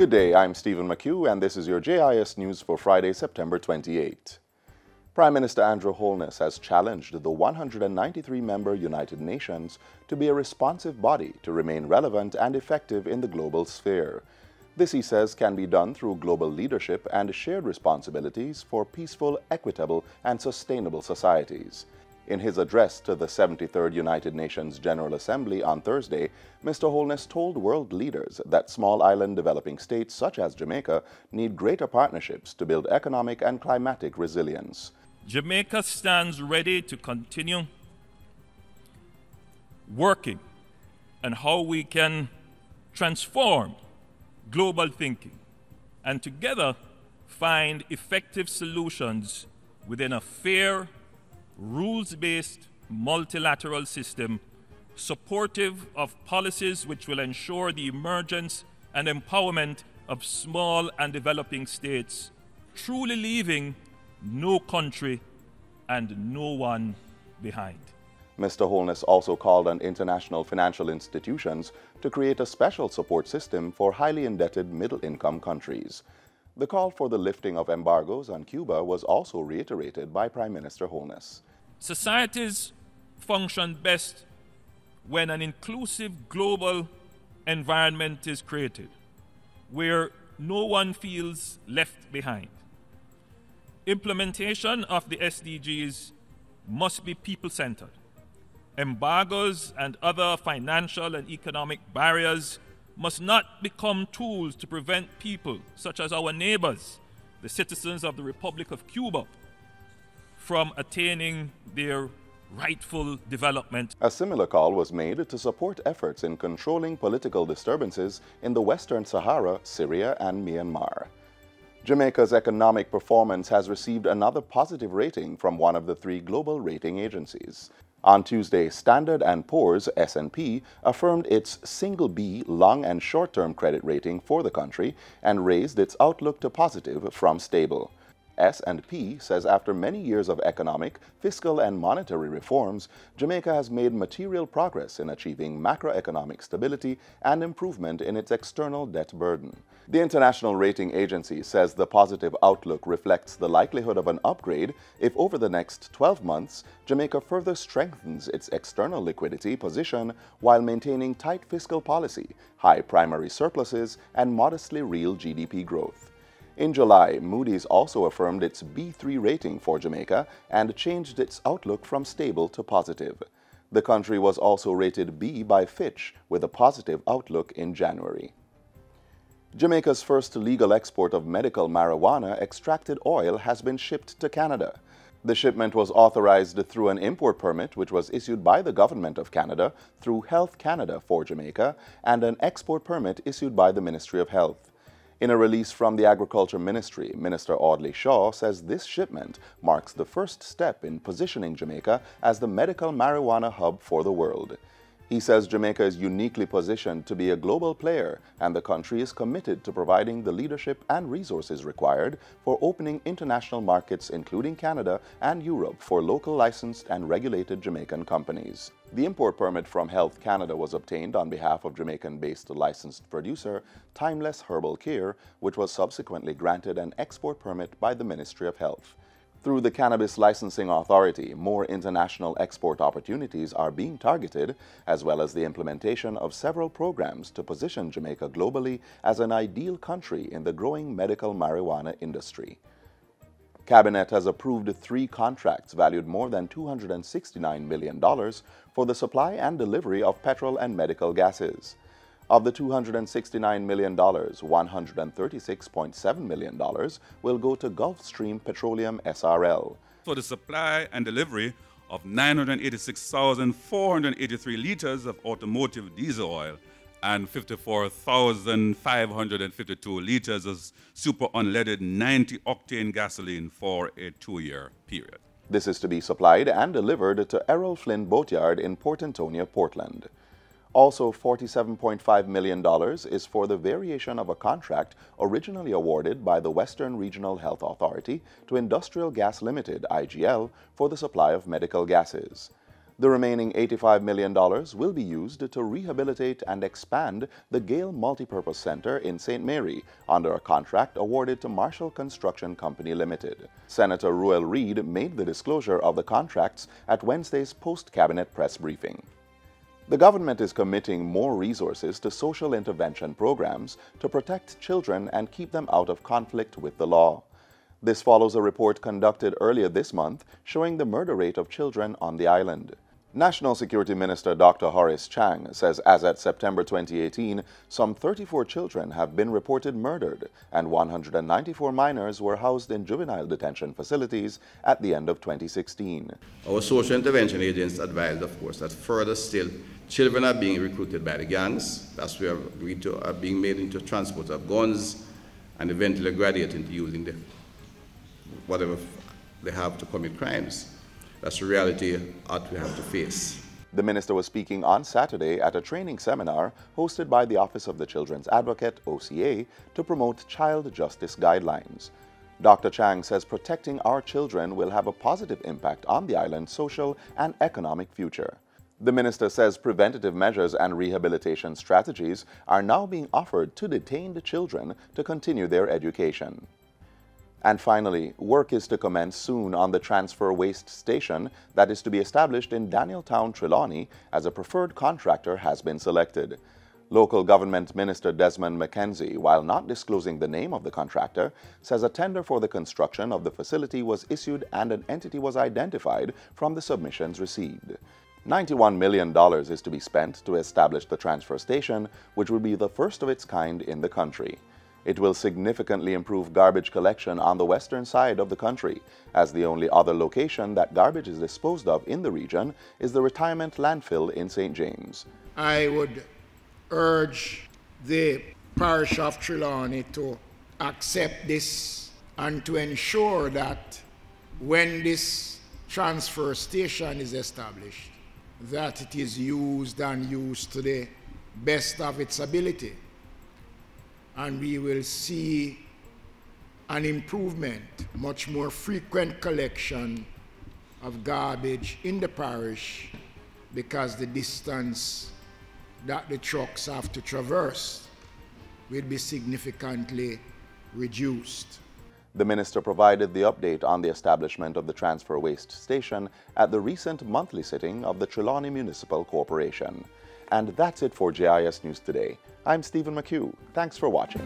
Good day, I'm Stephen McHugh, and this is your JIS News for Friday, September 28. Prime Minister Andrew Holness has challenged the 193-member United Nations to be a responsive body to remain relevant and effective in the global sphere. This, he says, can be done through global leadership and shared responsibilities for peaceful, equitable, and sustainable societies. In his address to the 73rd United Nations General Assembly on Thursday, Mr. Holness told world leaders that small island developing states such as Jamaica need greater partnerships to build economic and climatic resilience. Jamaica stands ready to continue working on how we can transform global thinking and together find effective solutions within a fair, rules-based multilateral system supportive of policies which will ensure the emergence and empowerment of small and developing states, truly leaving no country and no one behind. Mr. Holness also called on international financial institutions to create a special support system for highly indebted middle-income countries. The call for the lifting of embargoes on Cuba was also reiterated by Prime Minister Holness. Societies function best when an inclusive global environment is created, where no one feels left behind. Implementation of the SDGs must be people-centered. Embargoes and other financial and economic barriers must not become tools to prevent people, such as our neighbors, the citizens of the Republic of Cuba, from attaining their rightful development. A similar call was made to support efforts in controlling political disturbances in the Western Sahara, Syria, and Myanmar. Jamaica's economic performance has received another positive rating from one of the three global rating agencies. On Tuesday, Standard & Poor's (S&P) affirmed its single B long and short-term credit rating for the country and raised its outlook to positive from stable. S&P says after many years of economic, fiscal, and monetary reforms, Jamaica has made material progress in achieving macroeconomic stability and improvement in its external debt burden. The international rating agency says the positive outlook reflects the likelihood of an upgrade if over the next 12 months, Jamaica further strengthens its external liquidity position while maintaining tight fiscal policy, high primary surpluses, and modestly real GDP growth. In July, Moody's also affirmed its B3 rating for Jamaica and changed its outlook from stable to positive. The country was also rated B by Fitch with a positive outlook in January. Jamaica's first legal export of medical marijuana extracted oil has been shipped to Canada. The shipment was authorized through an import permit which was issued by the Government of Canada through Health Canada for Jamaica and an export permit issued by the Ministry of Health. In a release from the Agriculture Ministry, Minister Audley Shaw says this shipment marks the first step in positioning Jamaica as the medical marijuana hub for the world. He says Jamaica is uniquely positioned to be a global player and the country is committed to providing the leadership and resources required for opening international markets including Canada and Europe for local licensed and regulated Jamaican companies. The import permit from Health Canada was obtained on behalf of Jamaican-based licensed producer Timeless Herbal Care, which was subsequently granted an export permit by the Ministry of Health. Through the Cannabis Licensing Authority, more international export opportunities are being targeted, as well as the implementation of several programs to position Jamaica globally as an ideal country in the growing medical marijuana industry. Cabinet has approved 3 contracts valued more than $269 million for the supply and delivery of petrol and medical gases. Of the $269 million, $136.7 million will go to Gulfstream Petroleum SRL. For the supply and delivery of 986,483 liters of automotive diesel oil and 54,552 liters of super unleaded 90-octane gasoline for a 2-year period. This is to be supplied and delivered to Errol Flynn Boatyard in Port Antonio, Portland. Also, $47.5 million is for the variation of a contract originally awarded by the Western Regional Health Authority to Industrial Gas Limited, IGL, for the supply of medical gases. The remaining $85 million will be used to rehabilitate and expand the Gale Multipurpose Center in St. Mary under a contract awarded to Marshall Construction Company Limited. Senator Ruel Reid made the disclosure of the contracts at Wednesday's post-cabinet press briefing. The government is committing more resources to social intervention programs to protect children and keep them out of conflict with the law. This follows a report conducted earlier this month showing the murder rate of children on the island. National Security Minister Dr. Horace Chang says as at September 2018, some 34 children have been reported murdered and 194 minors were housed in juvenile detention facilities at the end of 2016. Our social intervention agents advised, of course, that further still, children are being recruited by the gangs. That's where are being made into transport of guns and eventually graduate into using whatever they have to commit crimes. That's the reality that we have to face. The minister was speaking on Saturday at a training seminar hosted by the Office of the Children's Advocate, OCA, to promote child justice guidelines. Dr. Chang says protecting our children will have a positive impact on the island's social and economic future. The minister says preventative measures and rehabilitation strategies are now being offered to detained children to continue their education. And finally, work is to commence soon on the transfer waste station that is to be established in Danieltown, Trelawney, as a preferred contractor has been selected. Local Government Minister Desmond McKenzie, while not disclosing the name of the contractor, says a tender for the construction of the facility was issued and an entity was identified from the submissions received. $91 million is to be spent to establish the transfer station, which will be the first of its kind in the country. It will significantly improve garbage collection on the western side of the country, as the only other location that garbage is disposed of in the region is the retirement landfill in St. James. I would urge the parish of Trelawney to accept this and to ensure that when this transfer station is established, that it is used and used to the best of its ability. And we will see an improvement, much more frequent collection of garbage in the parish because the distance that the trucks have to traverse will be significantly reduced. The minister provided the update on the establishment of the transfer waste station at the recent monthly sitting of the Trelawney Municipal Corporation. And that's it for JIS News Today. I'm Stephen McHugh. Thanks for watching.